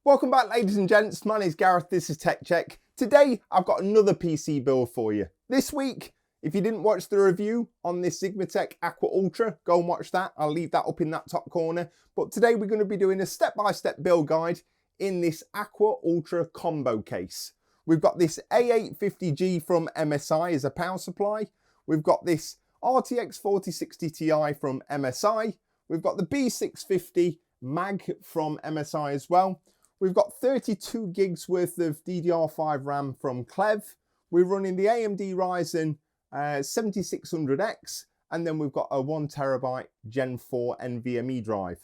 Welcome back, ladies and gents. My name is Gareth, this is techcheck. Today I've got another PC build for you. This week, if you didn't watch the review on this Xigmatek Aqua Ultra, go and watch that. I'll leave that up in that top corner. But today we're going to be doing a step-by-step build guide in this Aqua Ultra Combo case. We've got this A850G from MSI as a power supply. We've got this RTX4060 Ti from MSI. We've got the B650 MAG from MSI as well. We've got 32 gigs worth of DDR5 RAM from Clev. We're running the AMD Ryzen 7600X, and then we've got a 1TB Gen 4 NVMe drive.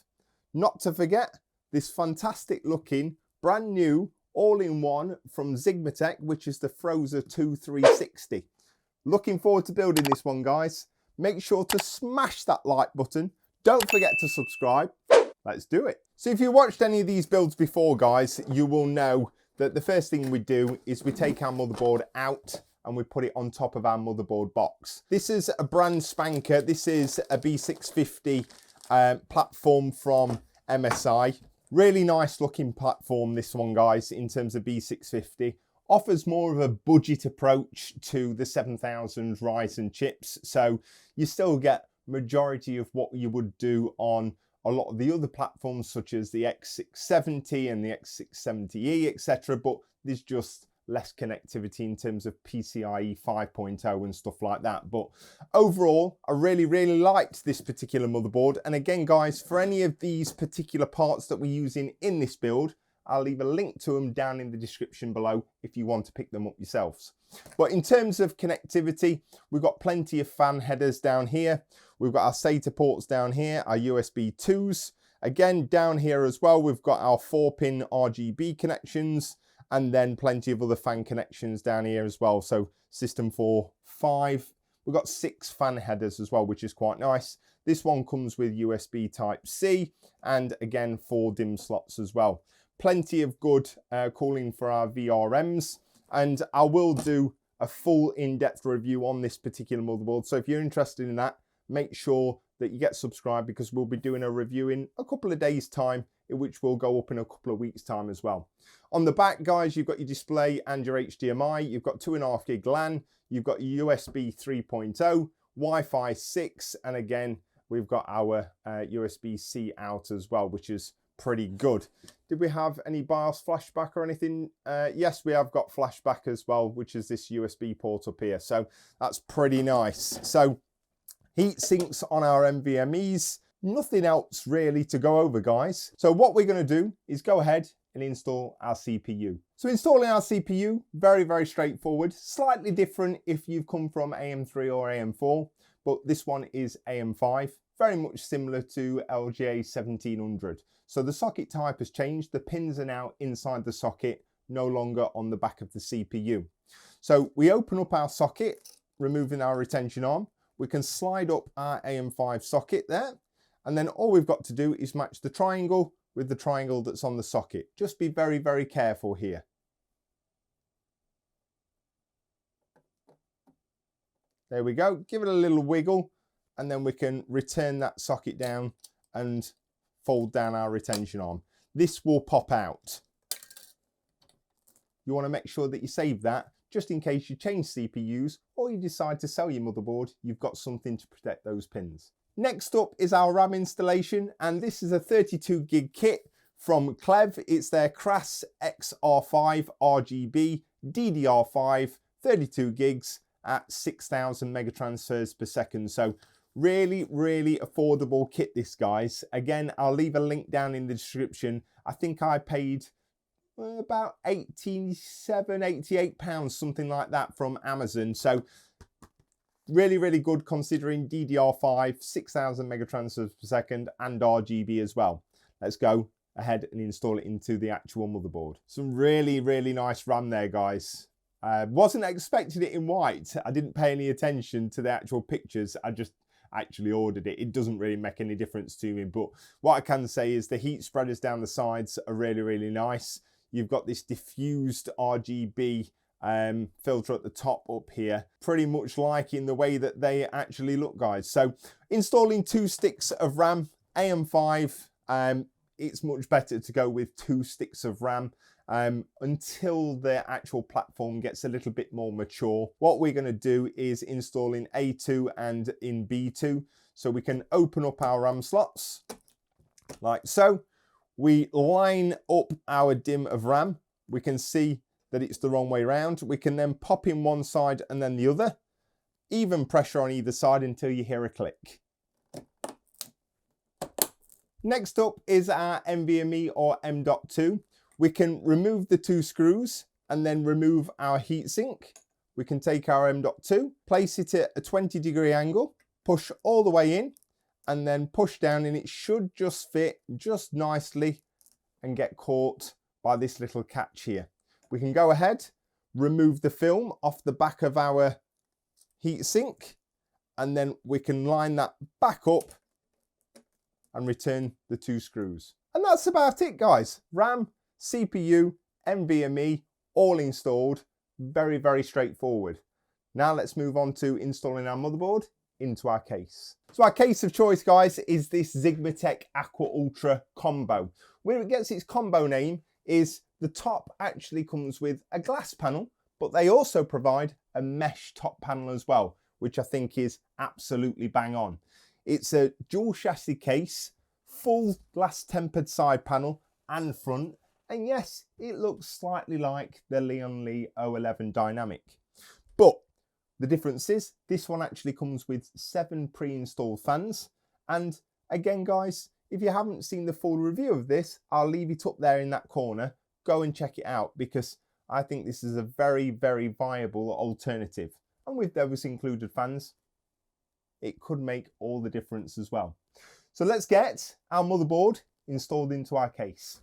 Not to forget this fantastic looking, brand new, all-in-one from Xigmatek, which is the frozr-o 360. Looking forward to building this one, guys. Make sure to smash that like button. Don't forget to subscribe. Let's do it. So if you watched any of these builds before, guys, you will know that the first thing we do is we take our motherboard out and we put it on top of our motherboard box. This is a brand spanker. This is a B650 platform from MSI. Really nice looking platform, this one, guys, in terms of B650. Offers more of a budget approach to the 7000 Ryzen chips. So you still get majority of what you would do on a lot of the other platforms, such as the X670 and the X670E, etc. But there's just less connectivity in terms of PCIe 5.0 and stuff like that. But overall, I really liked this particular motherboard. And again, guys, for any of these particular parts that we're using in this build, I'll leave a link to them down in the description below if you want to pick them up yourselves. But in terms of connectivity, we've got plenty of fan headers down here. We've got our SATA ports down here, our USB 2s. Again, down here as well, we've got our 4-pin RGB connections, and then plenty of other fan connections down here as well. So system 4, 5. We've got 6 fan headers as well, which is quite nice. This one comes with USB Type-C, and again, 4 DIMM slots as well. Plenty of good cooling for our VRMs, and I will do a full in-depth review on this particular motherboard. So if you're interested in that, make sure that you get subscribed, because we'll be doing a review in a couple of days' time, which will go up in a couple of weeks' time as well. On the back, guys, you've got your display and your HDMI. You've got 2.5 gig LAN. You've got your USB 3.0, Wi-Fi 6, and again, we've got our USB-C out as well, which is pretty good. Did we have any BIOS flashback or anything? Yes, we have got flashback as well, which is this USB port up here. So that's pretty nice. So heat sinks on our NVMEs. Nothing else really to go over, guys. So what we're going to do is go ahead and install our CPU. So installing our CPU, very straightforward. Slightly different if you've come from AM3 or AM4, but this one is AM5. Very much similar to LGA 1700. So the socket type has changed. The pins are now inside the socket, no longer on the back of the CPU. So we open up our socket, removing our retention arm. We can slide up our AM5 socket there. And then all we've got to do is match the triangle with the triangle that's on the socket. Just be very careful here. There we go. Give it a little wiggle, and then we can return that socket down and fold down our retention arm. This will pop out. You want to make sure that you save that, just in case you change CPUs or you decide to sell your motherboard, you've got something to protect those pins. Next up is our RAM installation, and this is a 32 gig kit from Clev. It's their Cras XR5 RGB DDR5 32 gigs at 6,000 megatransfers per second. So really affordable kit, this, guys. Again, I'll leave a link down in the description. I think I paid about 87, 88 pounds, something like that, from Amazon. So really good, considering DDR5, 6,000 megatransfers per second, and RGB as well. Let's go ahead and install it into the actual motherboard. Some really nice RAM there, guys. Wasn't expecting it in white. I didn't pay any attention to the actual pictures. I just actually ordered it. It doesn't really make any difference to me, but what I can say is the heat spreaders down the sides are really nice. You've got this diffused RGB filter at the top up here, pretty much liking the way that they actually look, guys. So installing 2 sticks of RAM, AM5, it's much better to go with 2 sticks of RAM until the actual platform gets a little bit more mature. What we're going to do is install in A2 and in B2. So we can open up our RAM slots like so. We line up our DIMM of RAM. We can see that it's the wrong way around. We can then pop in one side and then the other. Even pressure on either side until you hear a click. Next up is our NVMe or M.2. We can remove the 2 screws and then remove our heatsink. We can take our M.2, place it at a 20-degree angle, push all the way in, and then push down, and it should just fit just nicely and get caught by this little catch here. We can go ahead, remove the film off the back of our heatsink, and then we can line that back up and return the 2 screws. And that's about it, guys. RAM, CPU, NVMe, all installed. Very, very straightforward. Now let's move on to installing our motherboard into our case. So our case of choice, guys, is this Xigmatek Aqua Ultra Combo. Where it gets its combo name is the top actually comes with a glass panel, but they also provide a mesh top panel as well, which I think is absolutely bang on. It's a dual chassis case, full glass tempered side panel and front. And yes, it looks slightly like the Lion Lee 011 Dynamic. But the difference is this one actually comes with 7 pre-installed fans. And again, guys, if you haven't seen the full review of this, I'll leave it up there in that corner. Go and check it out, because I think this is a very, very viable alternative. And with those included fans, it could make all the difference as well. So let's get our motherboard installed into our case.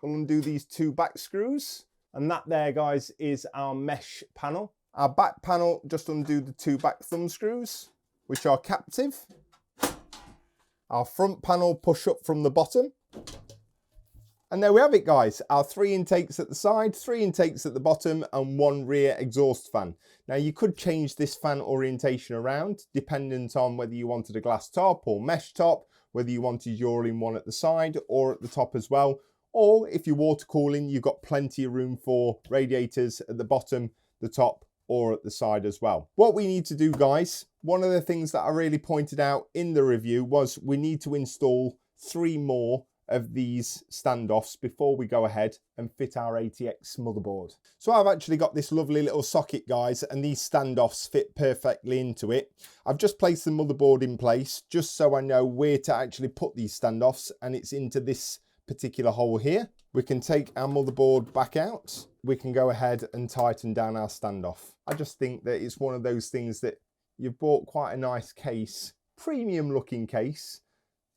We'll undo these 2 back screws, and that there, guys, is our mesh panel. Our back panel, just undo the 2 back thumb screws, which are captive. Our front panel push up from the bottom. And there we have it, guys. Our 3 intakes at the side, 3 intakes at the bottom, and 1 rear exhaust fan. Now you could change this fan orientation around, dependent on whether you wanted a glass top or mesh top, whether you wanted your all-in-one at the side or at the top as well. Or if you're water cooling, you've got plenty of room for radiators at the bottom, the top, or at the side as well. What we need to do, guys, one of the things that I really pointed out in the review was we need to install 3 more of these standoffs before we go ahead and fit our ATX motherboard. So I've actually got this lovely little socket, guys, and these standoffs fit perfectly into it. I've just placed the motherboard in place just so I know where to actually put these standoffs, and it's into this particular hole here. We can take our motherboard back out. We can go ahead and tighten down our standoff. I just think that it's one of those things that you've bought quite a nice case, premium looking case.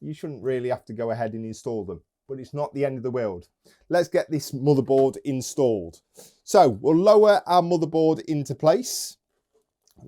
You shouldn't really have to go ahead and install them, but it's not the end of the world. Let's get this motherboard installed. So we'll lower our motherboard into place.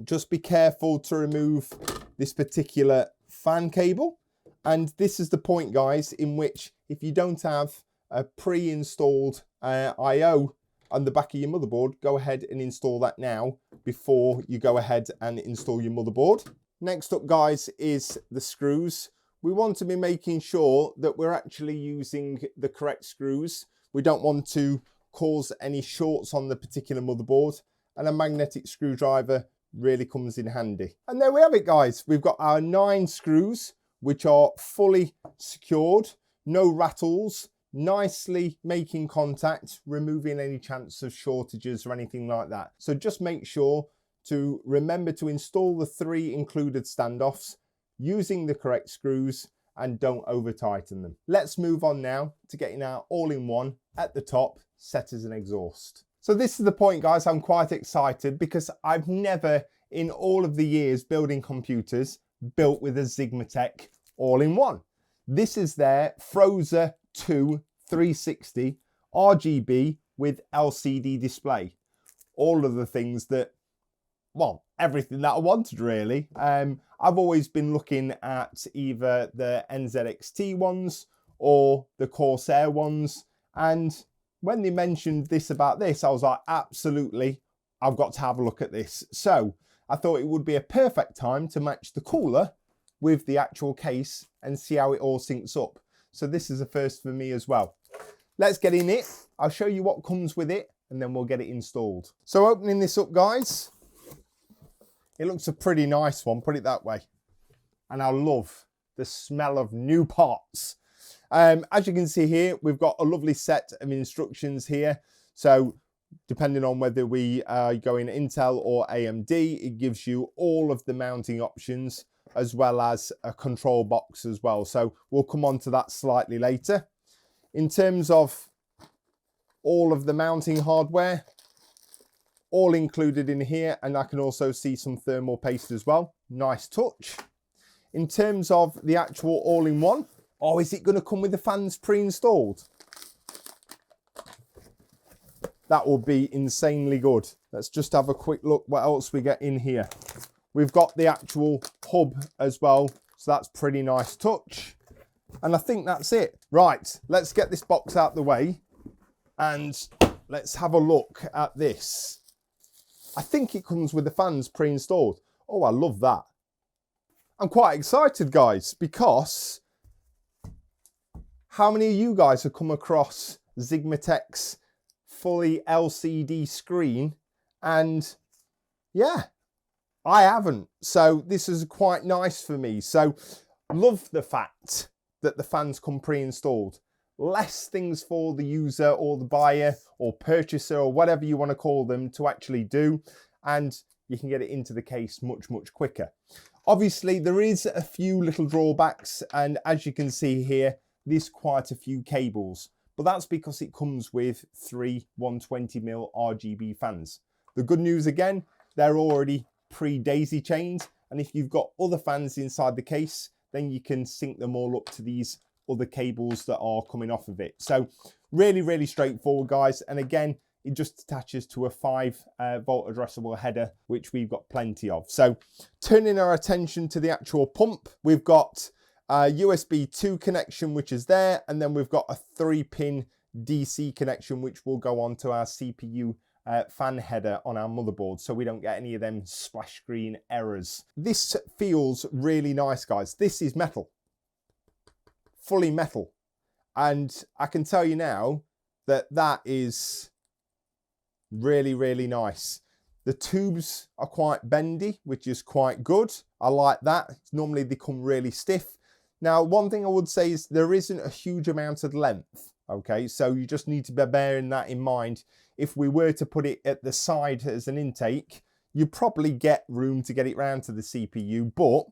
Just be careful to remove this particular fan cable. And this is the point, guys, in which if you don't have a pre-installed I/O on the back of your motherboard, go ahead and install that now before you go ahead and install your motherboard. Next up, guys, is the screws. We want to be making sure that we're actually using the correct screws. We don't want to cause any shorts on the particular motherboard, and a magnetic screwdriver really comes in handy. And there we have it, guys. We've got our 9 screws, which are fully secured, no rattles, nicely making contact, removing any chance of shortages or anything like that. So just make sure to remember to install the 3 included standoffs using the correct screws, and don't over tighten them. Let's move on now to getting our all-in-one at the top set as an exhaust. So this is the point, guys, I'm quite excited because I've never in all of the years building computers built with a Xigmatek all-in-one. This is their frozr-o 360 RGB with LCD display. All of the things that, well, everything that I wanted really. I've always been looking at either the NZXT ones or the Corsair ones, and when they mentioned this about this, I was like, absolutely, I've got to have a look at this. So I thought it would be a perfect time to match the cooler with the actual case and see how it all syncs up. So this is a first for me as well. Let's get in it. I'll show you what comes with it and then we'll get it installed. So opening this up, guys, it looks a pretty nice one, put it that way. And I love the smell of new parts. As you can see here, we've got a lovely set of instructions here. So depending on whether we go in Intel or AMD, it gives you all of the mounting options as well as a control box as well. So we'll come on to that slightly later. In terms of all of the mounting hardware, all included in here, and I can also see some thermal paste as well. Nice touch. In terms of the actual all-in-one, oh, is it going to come with the fans pre-installed? That will be insanely good. Let's just have a quick look what else we get in here. We've got the actual hub as well, so that's pretty nice touch. And I think that's it. Right, let's get this box out the way and let's have a look at this. I think it comes with the fans pre-installed. Oh, I love that. I'm quite excited, guys, because how many of you guys have come across Xigmatek's fully LCD screen? And yeah, I haven't. So this is quite nice for me. So love the fact that the fans come pre-installed. Less things for the user or the buyer or purchaser or whatever you want to call them to actually do. And you can get it into the case much, much quicker. Obviously, there is a few little drawbacks. And as you can see here, there's quite a few cables. But that's because it comes with 3 120mm RGB fans. The good news again, they're already pre-daisy chained. And if you've got other fans inside the case, then you can sync them all up to these other cables that are coming off of it. So really, really straightforward, guys. And again, it just attaches to a 5-volt addressable header, which we've got plenty of. So turning our attention to the actual pump, we've got a USB 2 connection, which is there. And then we've got a 3-pin DC connection, which will go onto our CPU fan header on our motherboard, so we don't get any of them splash screen errors. This feels really nice, guys. This is metal, fully metal, and I can tell you now that that is really, really nice. The tubes are quite bendy, which is quite good. I like that. Normally they come really stiff. Now, one thing I would say is there isn't a huge amount of length. Okay, so you just need to be bearing that in mind. If we were to put it at the side as an intake, you probably get room to get it round to the CPU, but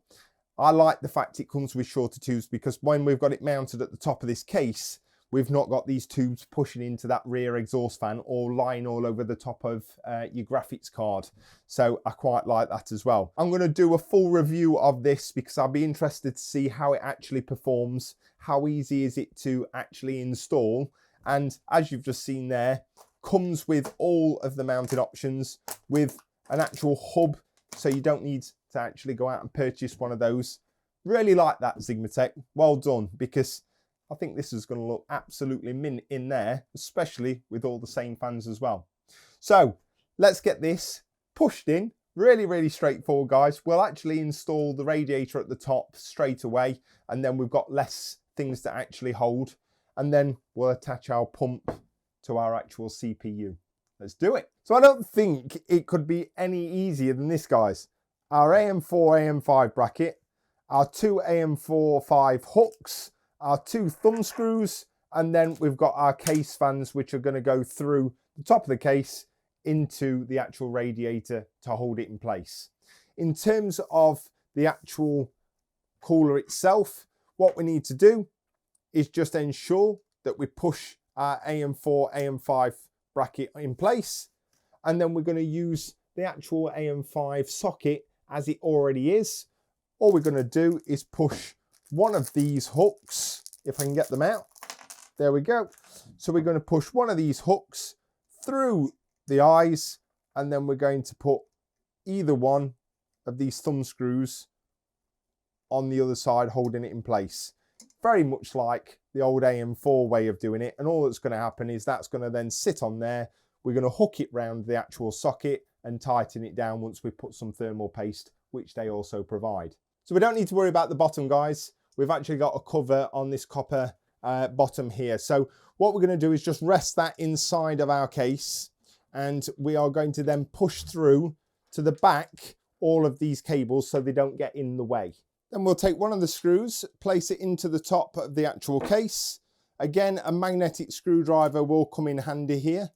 I like the fact it comes with shorter tubes because when we've got it mounted at the top of this case, we've not got these tubes pushing into that rear exhaust fan or lying all over the top of your graphics card. So I quite like that as well. I'm going to do a full review of this because I'll be interested to see how it actually performs. How easy is it to actually install? And as you've just seen there, comes with all of the mounting options with an actual hub, so you don't need to actually go out and purchase one of those. Really like that, Xigmatek. Well done, because I think this is going to look absolutely mint in there, especially with all the same fans as well. So let's get this pushed in. Really, really straightforward, guys. We'll actually install the radiator at the top straight away, and then we've got less things to actually hold, and then we'll attach our pump to our actual CPU. Let's do it. So I don't think it could be any easier than this, guys. Our AM4, AM5 bracket, our 2 AM4-5 hooks, our 2 thumb screws, and then we've got our case fans, which are going to go through the top of the case into the actual radiator to hold it in place. In terms of the actual cooler itself, what we need to do is just ensure that we push our AM4, AM5 bracket in place, and then we're going to use the actual AM5 socket as it already is. All we're going to do is push one of these hooks, if I can get them out. There we go. So we're going to push one of these hooks through the eyes, and then we're going to put either one of these thumb screws on the other side, holding it in place. Very much like the old AM4 way of doing it. And all that's going to happen is that's going to then sit on there. We're going to hook it round the actual socket and tighten it down once we put some thermal paste, which they also provide. So we don't need to worry about the bottom, guys. We've actually got a cover on this copper bottom here. So what we're going to do is just rest that inside of our case, and we are going to then push through to the back all of these cables so they don't get in the way. Then we'll take one of the screws, place it into the top of the actual case. Again, a magnetic screwdriver will come in handy here.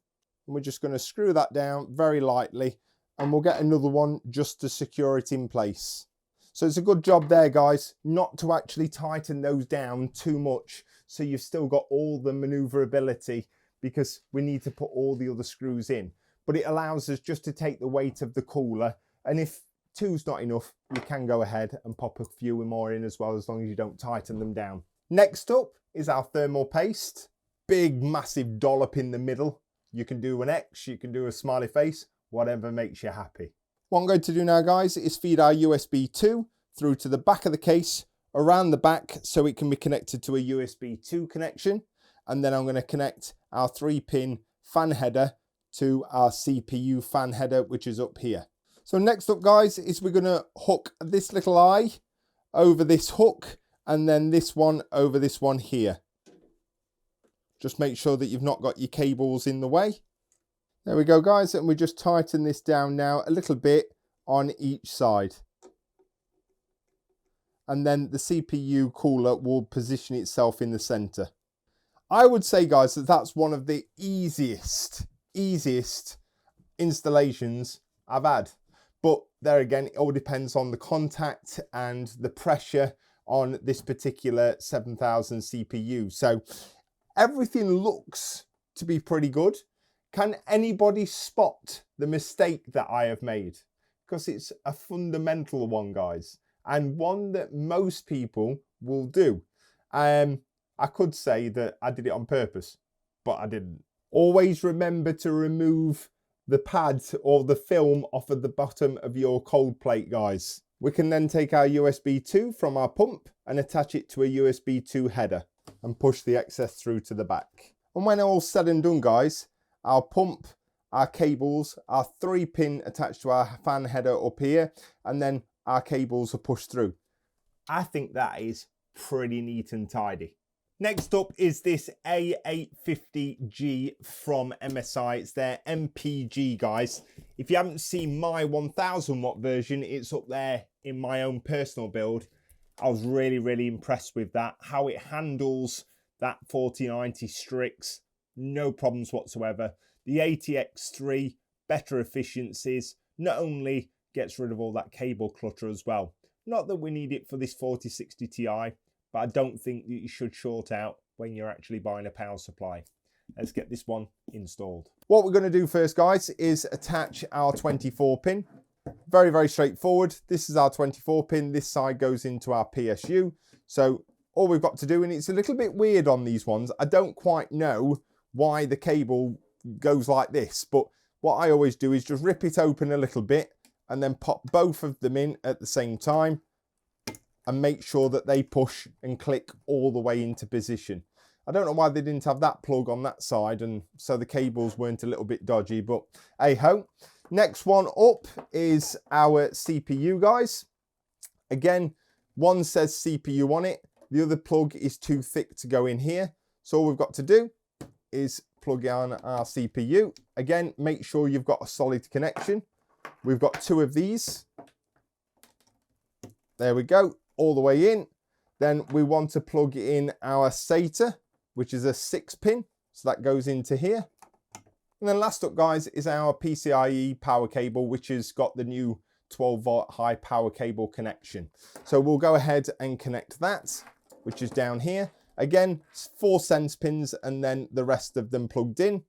And we're just going to screw that down very lightly, and we'll get another one just to secure it in place. So it's a good job there, guys, not to actually tighten those down too much, so you've still got all the maneuverability, because we need to put all the other screws in. But it allows us just to take the weight of the cooler, and if two's not enough, you can go ahead and pop a few more in as well, as long as you don't tighten them down. Next up is our thermal paste. Big, massive dollop in the middle. You can do an X, you can do a smiley face, whatever makes you happy. What I'm going to do now, guys, is feed our USB 2 through to the back of the case, around the back, so it can be connected to a USB 2 connection. And then I'm going to connect our 3-pin fan header to our CPU fan header, which is up here. So next up, guys, is we're going to hook this little eye over this hook, and then this one over this one here. Just make sure that you've not got your cables in the way. There we go, guys, and we just tighten this down now a little bit on each side. And then the CPU cooler will position itself in the center. I would say, guys, that that's one of the easiest installations I've had. But there again, it all depends on the contact and the pressure on this particular 7000 CPU. So everything looks to be pretty good. Can anybody spot the mistake that I have made? Because it's a fundamental one, guys, and one that most people will do. I could say that I did it on purpose, but I didn't. Always remember to remove the pad or the film off of the bottom of your cold plate, guys. We can then take our USB 2 from our pump and attach it to a USB 2 header and push the excess through to the back. And when all's said and done, guys, our pump, our cables, our 3-pin attached to our fan header up here, and then our cables are pushed through. I think that is pretty neat and tidy. Next up is this A850G from MSI. It's their MPG, guys. If you haven't seen my 1000 watt version, it's up there in my own personal build. I was really impressed with that. How it handles that 4090 Strix, no problems whatsoever. The ATX3, better efficiencies, not only gets rid of all that cable clutter as well. Not that we need it for this 4060 Ti, but I don't think that you should short out when you're actually buying a power supply. Let's get this one installed. What we're going to do first, guys, is attach our 24 pin. Very straightforward. This is our 24 pin. This side goes into our PSU. So all we've got to do, and it's a little bit weird on these ones, I don't quite know why the cable goes like this, but what I always do is just rip it open a little bit and then pop both of them in at the same time and make sure that they push and click all the way into position. I don't know why they didn't have that plug on that side, and so the cables weren't a little bit dodgy, but hey ho. Next one up is our CPU, guys. Again, one says CPU on it, the other plug is too thick to go in here. So all we've got to do is plug on our CPU. Again, make sure you've got a solid connection. We've got 2 of these. There we go, all the way in. Then we want to plug in our SATA, which is a 6-pin. So that goes into here. And then last up, guys, is our PCIe power cable, which has got the new 12-volt high power cable connection. So we'll go ahead and connect that, which is down here. Again, 4 sense pins and then the rest of them plugged in.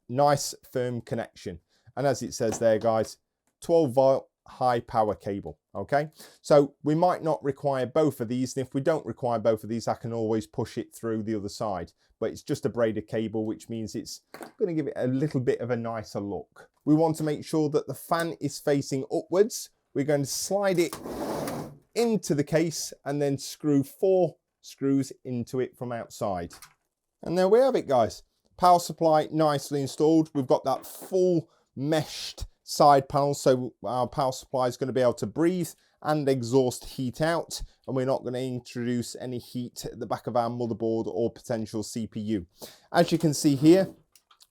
Nice firm connection. And as it says there, guys, 12-volt high power cable. Okay, so we might not require both of these, and if we don't require both of these, I can always push it through the other side. But it's just a braided cable, which means it's going to give it a little bit of a nicer look. We want to make sure that the fan is facing upwards. We're going to slide it into the case and then screw 4 screws into it from outside. And there we have it, guys. Power supply nicely installed. We've got that full meshed side panel, so our power supply is going to be able to breathe and exhaust heat out, and we're not going to introduce any heat at the back of our motherboard or potential CPU. As you can see here,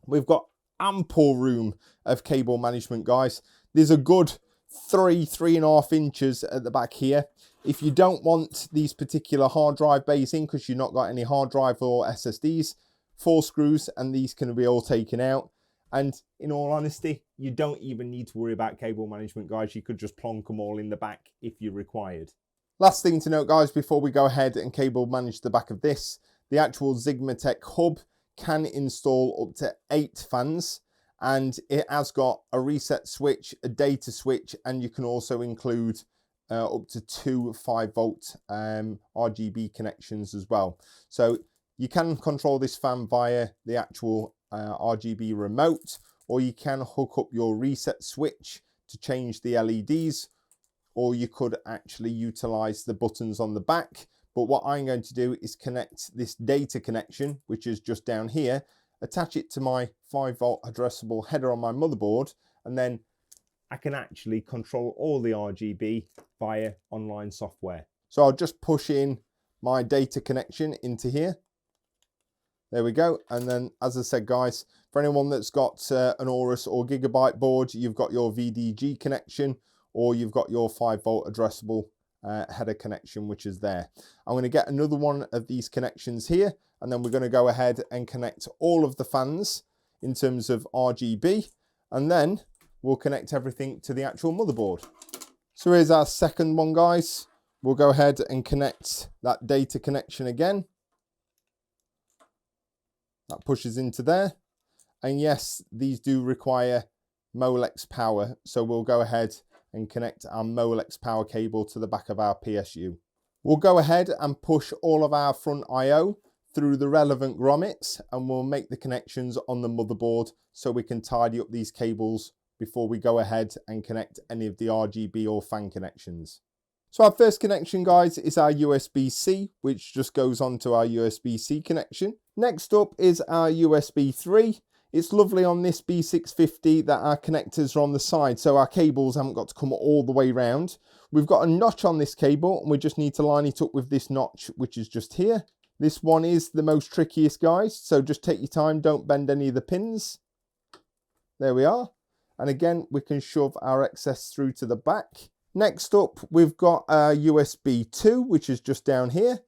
we've got ample room of cable management, guys. There's a good 3.5 inches at the back here. If you don't want these particular hard drive bays in because you've not got any hard drive or SSDs, 4 screws and these can be all taken out. And in all honesty, you don't even need to worry about cable management, guys. You could just plonk them all in the back if you required. Last thing to note, guys, before we go ahead and cable manage the back of this, the actual Xigmatek hub can install up to 8 fans, and it has got a reset switch, a data switch, and you can also include up to 2 5-volt RGB connections as well. So you can control this fan via the actual RGB remote, or you can hook up your reset switch to change the LEDs, or you could actually utilize the buttons on the back. But what I'm going to do is connect this data connection, which is just down here, attach it to my 5-volt addressable header on my motherboard, and then I can actually control all the RGB via online software. So I'll just push in my data connection into here. There we go. And then, as I said, guys, for anyone that's got an Aorus or Gigabyte board, you've got your VDG connection, or you've got your 5-volt addressable header connection, which is there. I'm going to get another one of these connections here, and then we're going to go ahead and connect all of the fans in terms of RGB, and then we'll connect everything to the actual motherboard. So here's our second one, guys. We'll go ahead and connect that data connection again. That pushes into there. And yes, these do require Molex power. So we'll go ahead and connect our Molex power cable to the back of our PSU. We'll go ahead and push all of our front I/O through the relevant grommets, and we'll make the connections on the motherboard so we can tidy up these cables before we go ahead and connect any of the RGB or fan connections. So our first connection, guys, is our USB-C, which just goes onto our USB-C connection. Next up is our USB 3. It's lovely on this B650 that our connectors are on the side, so our cables haven't got to come all the way round. We've got a notch on this cable, and we just need to line it up with this notch, which is just here. This one is the most trickiest, guys, so just take your time, don't bend any of the pins. There we are. And again, we can shove our excess through to the back. Next up, we've got our USB 2, which is just down here.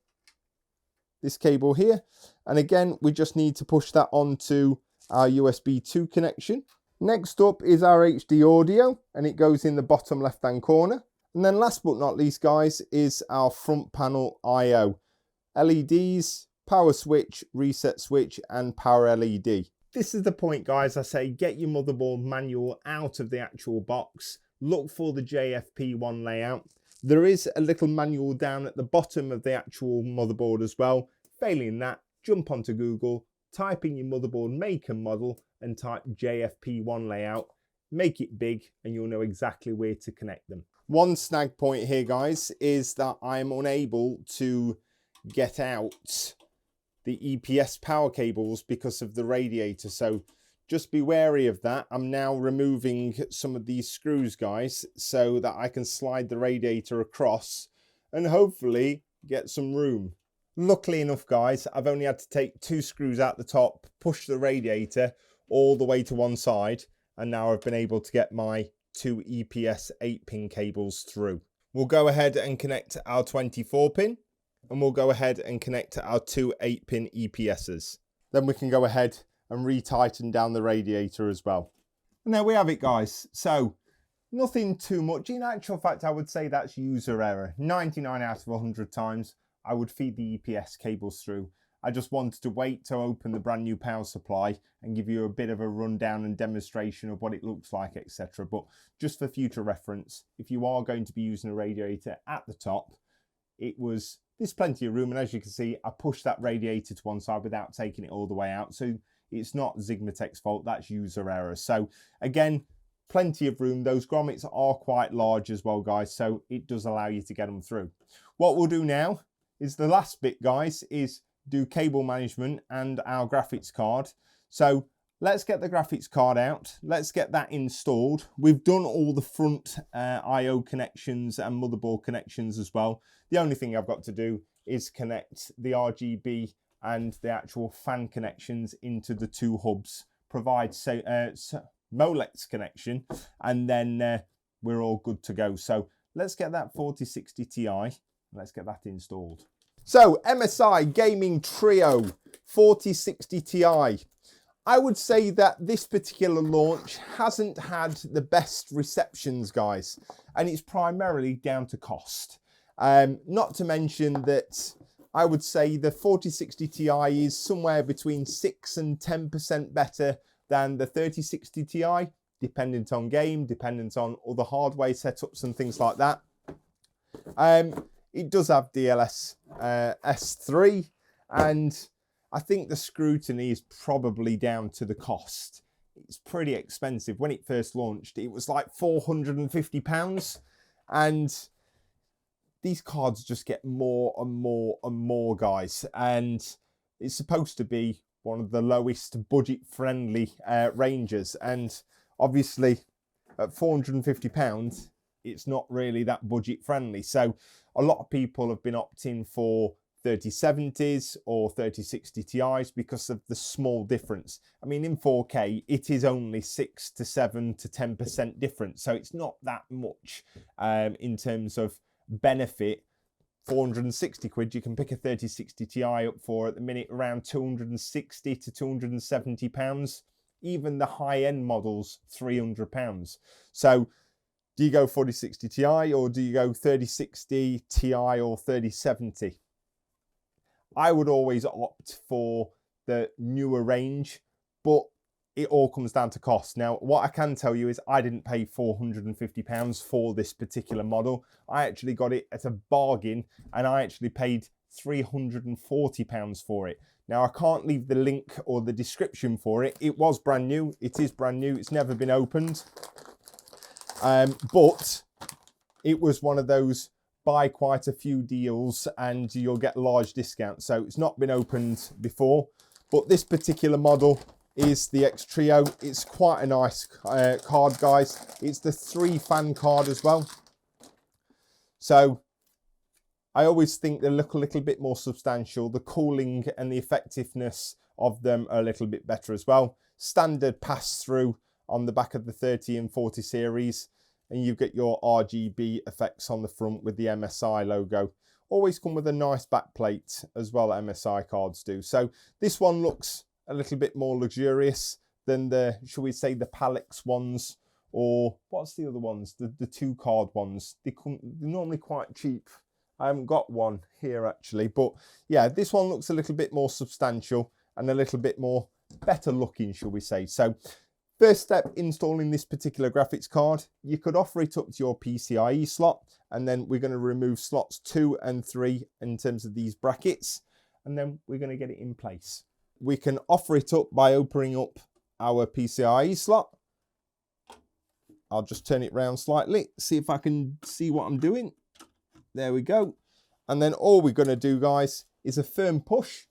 This cable here. And again, we just need to push that onto our USB 2 connection. Next up is our HD audio, and it goes in the bottom left-hand corner. And then last but not least, guys, is our front panel I/O. LEDs, power switch, reset switch, and power LED. This is the point, guys. I say get your motherboard manual out of the actual box. Look for the JFP1 layout. There is a little manual down at the bottom of the actual motherboard as well. Failing that, jump onto Google, type in your motherboard make and model, and type JFP1 layout. Make it big, and you'll know exactly where to connect them. One snag point here, guys, is that I'm unable to get out the EPS power cables because of the radiator, so just be wary of that. I'm now removing some of these screws, guys, so that I can slide the radiator across and hopefully get some room. Luckily enough, guys, I've only had to take 2 screws out the top, push the radiator all the way to one side, and now I've been able to get my 2 EPS 8-pin cables through. We'll go ahead and connect our 24-pin, and we'll go ahead and connect our 2 8-pin EPSs. Then we can go ahead and retighten down the radiator as well. And there we have it, guys. So nothing too much. In actual fact, I would say that's user error. 99 out of 100 times I would feed the EPS cables through. I just wanted to wait to open the brand new power supply and give you a bit of a rundown and demonstration of what it looks like, etc. But just for future reference, if you are going to be using a radiator at the top, there's plenty of room, and as you can see, I pushed that radiator to one side without taking it all the way out. So it's not Xigmatek's fault, that's user error. So again, plenty of room. Those grommets are quite large as well, guys, so it does allow you to get them through. What we'll do now is the last bit, guys, is do cable management and our graphics card. So let's get the graphics card out. Let's get that installed. We've done all the front I/O connections and motherboard connections as well. The only thing I've got to do is connect the RGB and the actual fan connections into the two hubs, provide Molex connection, and then we're all good to go. So let's get that 4060 Ti, let's get that installed. So MSI Gaming Trio 4060 Ti. I would say that this particular launch hasn't had the best receptions, guys, and it's primarily down to cost. Not to mention that I would say the 4060 Ti is somewhere between 6 and 10% better than the 3060 Ti, dependent on game, dependent on other hardware setups and things like that. It does have DLS S3, and I think the scrutiny is probably down to the cost. It's pretty expensive. When it first launched, it was like £450, and these cards just get more and more and more, guys, and it's supposed to be one of the lowest budget-friendly ranges, and obviously at £450, it's not really that budget-friendly. So a lot of people have been opting for 3070s or 3060 Ti's because of the small difference. I mean, in 4K, it is only 6 to 7 to 10% difference, so it's not that much in terms of benefit. 460 quid, you can pick a 3060 Ti up for at the minute around 260 to 270 pounds. Even the high-end models, £300. So do you go 4060 Ti or do you go 3060 Ti or 3070? I would always opt for the newer range, but it all comes down to cost. Now, what I can tell you is I didn't pay £450 for this particular model. I actually got it at a bargain, and I actually paid £340 for it. Now, I can't leave the link or the description for it. It was brand new. It is brand new. It's never been opened. But it was one of those buy quite a few deals and you'll get large discounts. So it's not been opened before. But this particular model is the X Trio. It's quite a nice card, guys. It's the 3-fan card as well. So I always think they look a little bit more substantial. The cooling and the effectiveness of them are a little bit better as well. Standard pass-through on the back of the 30 and 40 series. And you get your RGB effects on the front with the MSI logo. Always come with a nice backplate as well, MSI cards do. So this one looks a little bit more luxurious than the, shall we say, the Palix ones, or what's the other ones? The 2-card ones. They're normally quite cheap. I haven't got one here actually, but yeah, this one looks a little bit more substantial and a little bit more better looking, shall we say. So first step, installing this particular graphics card. You could offer it up to your PCIe slot, and then we're going to remove slots 2 and 3 in terms of these brackets, and then we're going to get it in place. We can offer it up by opening up our PCIe slot. I'll just turn it round slightly, see if I can see what I'm doing. There we go. And then all we're going to do, guys, is a firm push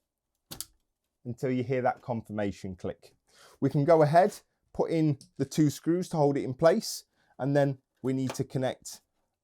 until you hear that confirmation click. We can go ahead, put in the 2 screws to hold it in place, and then we need to connect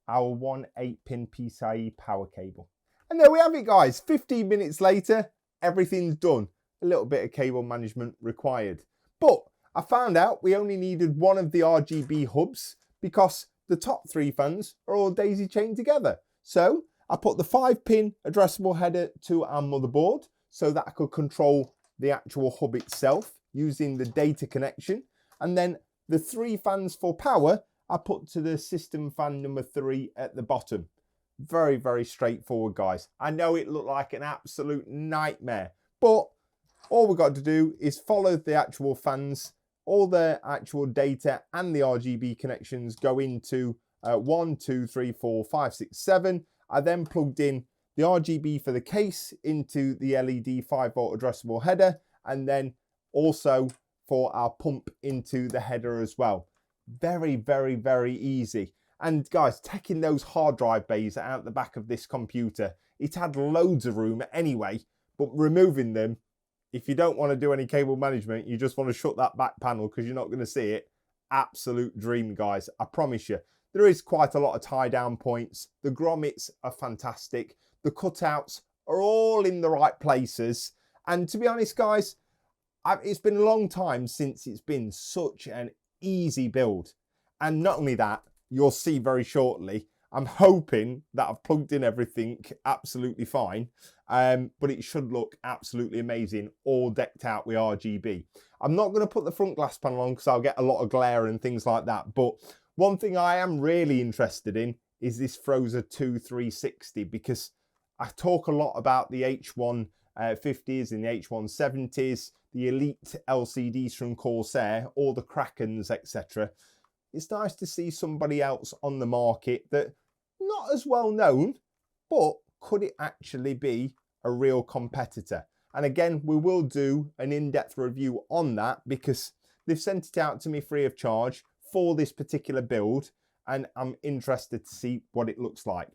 our 1 8-pin PCIe power cable. And there we have it, guys. 15 minutes later, everything's done. A little bit of cable management required. But I found out we only needed one of the RGB hubs because the top 3 fans are all daisy chained together. So I put the 5-pin addressable header to our motherboard so that I could control the actual hub itself using the data connection. And then the 3 fans for power, I put to the system fan number 3 at the bottom. Very, very straightforward, guys. I know it looked like an absolute nightmare, but all we've got to do is follow the actual fans. All the actual data and the RGB connections go into 1, 2, 3, 4, 5, 6, 7. I then plugged in the RGB for the case into the LED 5-volt addressable header, and then also for our pump into the header as well. Very, very, very easy. And guys, taking those hard drive bays out the back of this computer, it had loads of room anyway, but removing them if you don't want to do any cable management, you just want to shut that back panel because you're not going to see it. Absolute dream, guys. I promise you. There is quite a lot of tie down points. The grommets are fantastic. The cutouts are all in the right places. And to be honest, guys, it's been a long time since it's been such an easy build. And not only that, you'll see very shortly, I'm hoping that I've plugged in everything absolutely fine, but it should look absolutely amazing, all decked out with RGB. I'm not going to put the front glass panel on because I'll get a lot of glare and things like that, but one thing I am really interested in is this frozr-o because I talk a lot about the H150s and the H170s, the Elite LCDs from Corsair, all the Krakens, etc. It's nice to see somebody else on the market that not as well known, but could it actually be a real competitor? And again, we will do an in-depth review on that because they've sent it out to me free of charge for this particular build, and I'm interested to see what it looks like.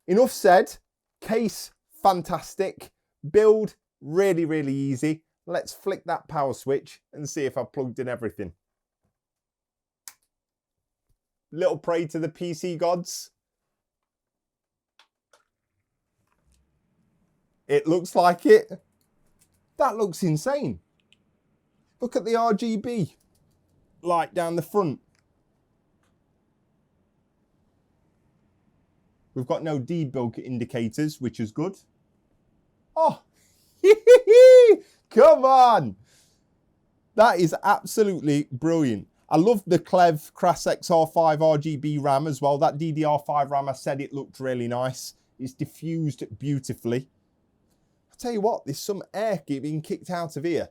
Enough said. Case fantastic, build really, really easy. Let's flick that power switch and see if I've plugged in everything. Little pray to the PC gods. It looks like it. That looks insane. Look at the RGB light down the front. We've got no debug indicators, which is good. Oh, come on. That is absolutely brilliant. I love the Clev Cras XR5 RGB RAM as well. That DDR5 RAM, I said it looked really nice. It's diffused beautifully. I'll tell you what, there's some air being kicked out of here.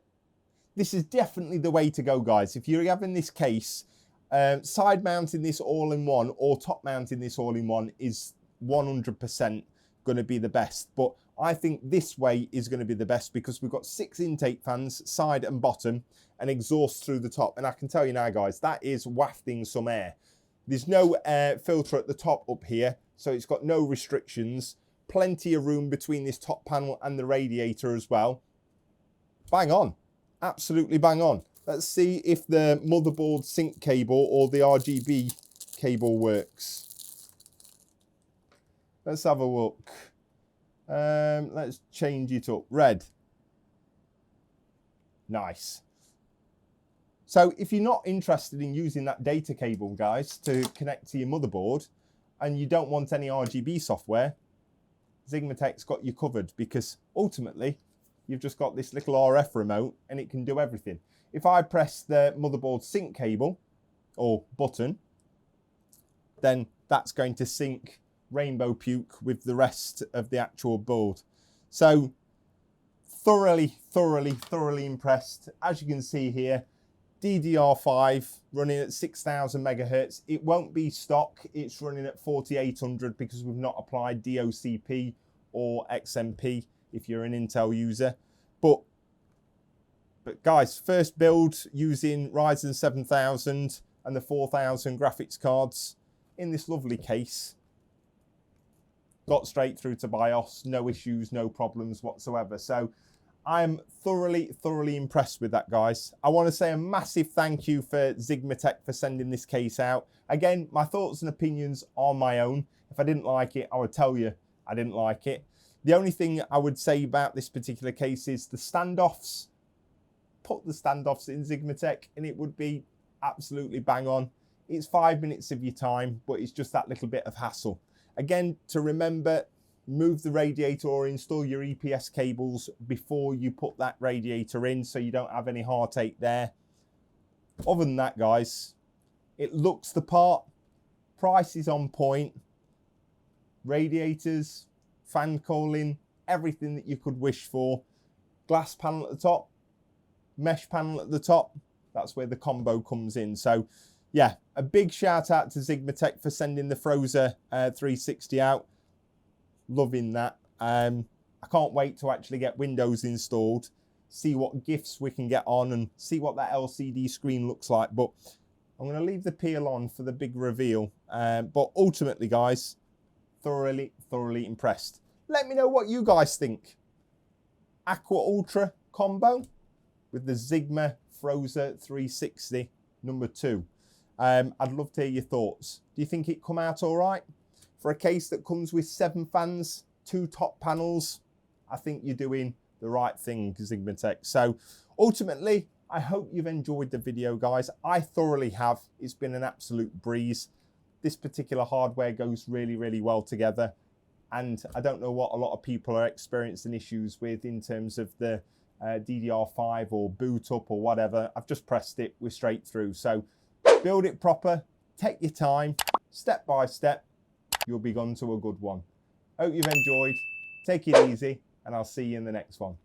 This is definitely the way to go, guys. If you're having this case, side mounting this all-in-one or top mounting this all-in-one is 100% going to be the best. But I think this way is going to be the best because we've got 6 intake fans, side and bottom, and exhaust through the top. And I can tell you now, guys, that is wafting some air. There's no air filter at the top up here, so it's got no restrictions. Plenty of room between this top panel and the radiator as well. Bang on. Absolutely bang on. Let's see if the motherboard sync cable or the RGB cable works. Let's have a look. Let's change it up. Red. Nice. So if you're not interested in using that data cable, guys, to connect to your motherboard and you don't want any RGB software, Xigmatek's got you covered because ultimately you've just got this little RF remote and it can do everything. If I press the motherboard sync cable or button, then that's going to sync Rainbow Puke with the rest of the actual board. So thoroughly impressed. As you can see here, DDR5 running at 6000 megahertz. It won't be stock. It's running at 4800 because we've not applied DOCP or XMP if you're an Intel user. But guys, first build using Ryzen 7000 and the 4000 graphics cards in this lovely case. Got straight through to BIOS, no issues, no problems whatsoever. So I'm thoroughly impressed with that, guys. I want to say a massive thank you for Xigmatek for sending this case out. Again, my thoughts and opinions are my own. If I didn't like it, I would tell you I didn't like it. The only thing I would say about this particular case is the standoffs. Put the standoffs in Xigmatek and it would be absolutely bang on. It's 5 minutes of your time, but it's just that little bit of hassle. Again, to remember, move the radiator or install your EPS cables before you put that radiator in so you don't have any heartache there. Other than that, guys, it looks the part. Price is on point. Radiators, fan cooling, everything that you could wish for. Glass panel at the top, mesh panel at the top. That's where the combo comes in. So yeah, a big shout out to Xigmatek for sending the frozr-360 out. Loving that. I can't wait to actually get Windows installed, see what GIFs we can get on and see what that LCD screen looks like. But I'm going to leave the peel on for the big reveal. But ultimately, guys, thoroughly impressed. Let me know what you guys think. Aqua Ultra combo with the Xigmatek frozr-360 number 2. I'd love to hear your thoughts. Do you think it come out all right? For a case that comes with 7 fans, 2 top panels, I think you're doing the right thing, Xigmatek. So ultimately, I hope you've enjoyed the video, guys. I thoroughly have. It's been an absolute breeze. This particular hardware goes really, really well together. And I don't know what a lot of people are experiencing issues with in terms of the DDR5 or boot up or whatever. I've just pressed it, we're straight through. So build it proper, take your time, step by step, you'll be gone to a good one. Hope you've enjoyed, take it easy, and I'll see you in the next one.